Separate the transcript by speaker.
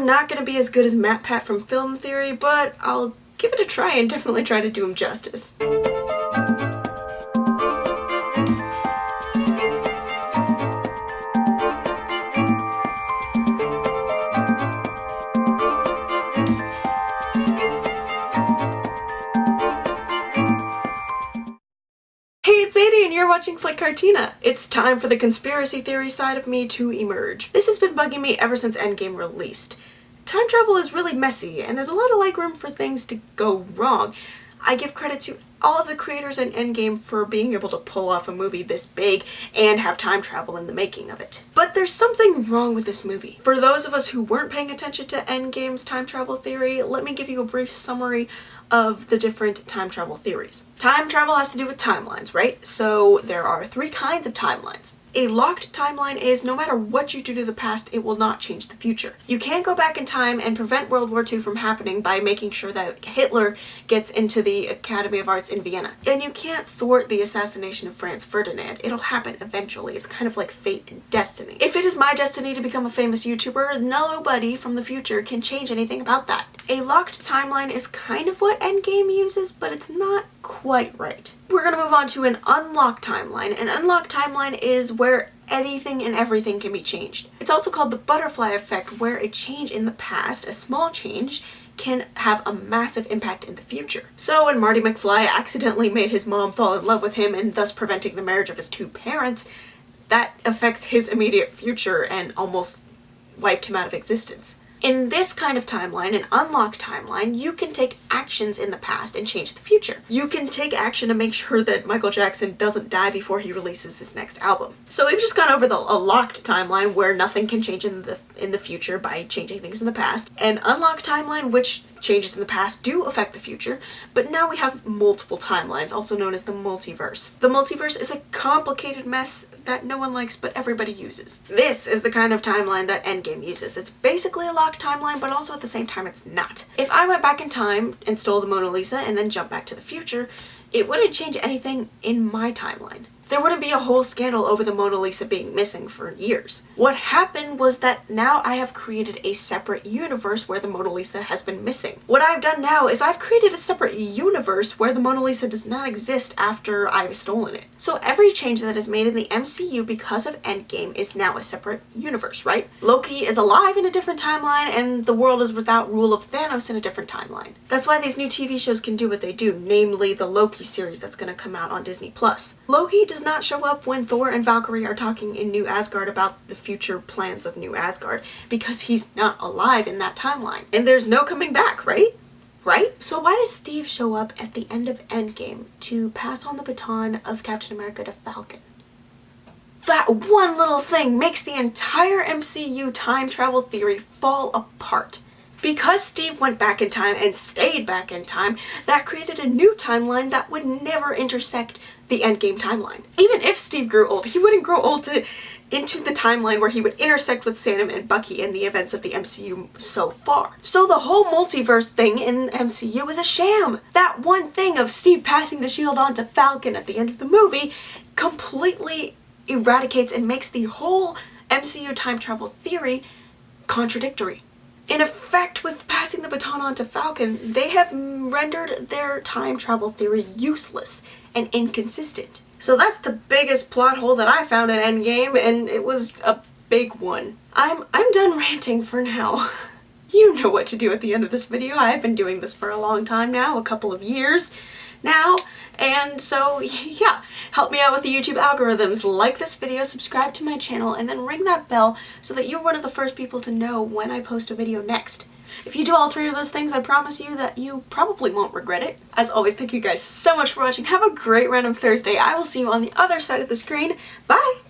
Speaker 1: I'm not gonna be as good as MatPat from Film Theory, but I'll give it a try and definitely try to do him justice. Hey, it's Zadie and you're watching Flytte Kartina. It's time for the conspiracy theory side of me to emerge. This has been bugging me ever since Endgame released. Time travel is really messy and there's a lot of room for things to go wrong. I give credit to all of the creators in Endgame for being able to pull off a movie this big and have time travel in the making of it. But there's something wrong with this movie. For those of us who weren't paying attention to Endgame's time travel theory, let me give you a brief summary of the different time travel theories. Time travel has to do with timelines, right? So there are 3 kinds of timelines. A locked timeline is no matter what you do to the past, it will not change the future. You can't go back in time and prevent World War II from happening by making sure that Hitler gets into the Academy of Arts in Vienna. And you can't thwart the assassination of Franz Ferdinand. It'll happen eventually. It's kind of like fate and destiny. If it is my destiny to become a famous YouTuber, nobody from the future can change anything about that. A locked timeline is kind of what Endgame uses, but it's not quite right. We're gonna move on to an unlocked timeline. An unlocked timeline is where anything and everything can be changed. It's also called the butterfly effect, where a change in the past, a small change, can have a massive impact in the future. So when Marty McFly accidentally made his mom fall in love with him and thus preventing the marriage of his 2 parents, that affects his immediate future and almost wiped him out of existence. In this kind of timeline, an unlocked timeline, you can take actions in the past and change the future. You can take action to make sure that Michael Jackson doesn't die before he releases his next album. So we've just gone over a locked timeline where nothing can change in the future by changing things in the past. An unlocked timeline, which changes in the past do affect the future, but now we have multiple timelines, also known as the multiverse. The multiverse is a complicated mess that no one likes but everybody uses. This is the kind of timeline that Endgame uses. It's basically a locked timeline, but also at the same time it's not. If I went back in time and stole the Mona Lisa and then jumped back to the future, it wouldn't change anything in my timeline. There wouldn't be a whole scandal over the Mona Lisa being missing for years. What happened was that now I have created a separate universe where the Mona Lisa has been missing. What I've done now is I've created a separate universe where the Mona Lisa does not exist after I've stolen it. So every change that is made in the MCU because of Endgame is now a separate universe, right? Loki is alive in a different timeline and the world is without rule of Thanos in a different timeline. That's why these new TV shows can do what they do, namely the Loki series that's going to come out on Disney+. Loki does not show up when Thor and Valkyrie are talking in New Asgard about the future plans of New Asgard because he's not alive in that timeline. And there's no coming back, right? Right? So why does Steve show up at the end of Endgame to pass on the baton of Captain America to Falcon? That one little thing makes the entire MCU time travel theory fall apart. Because Steve went back in time and stayed back in time, that created a new timeline that would never intersect the Endgame timeline. Even if Steve grew old, he wouldn't grow old into the timeline where he would intersect with Sam and Bucky in the events of the MCU so far. So the whole multiverse thing in the MCU is a sham. That one thing of Steve passing the shield on to Falcon at the end of the movie completely eradicates and makes the whole MCU time travel theory contradictory. In effect, with passing the baton on to Falcon, they have rendered their time travel theory useless and inconsistent. So that's the biggest plot hole that I found in Endgame, and it was a big one. I'm done ranting for now. You know what to do at the end of this video. I've been doing this for a long time now, a couple of years now, and so yeah, help me out with the YouTube algorithms. Like this video, subscribe to my channel, and then ring that bell so that you're one of the first people to know when I post a video next. If you do all 3 of those things, I promise you that you probably won't regret it. As always, thank you guys so much for watching. Have a great random Thursday. I will see you on the other side of the screen. Bye!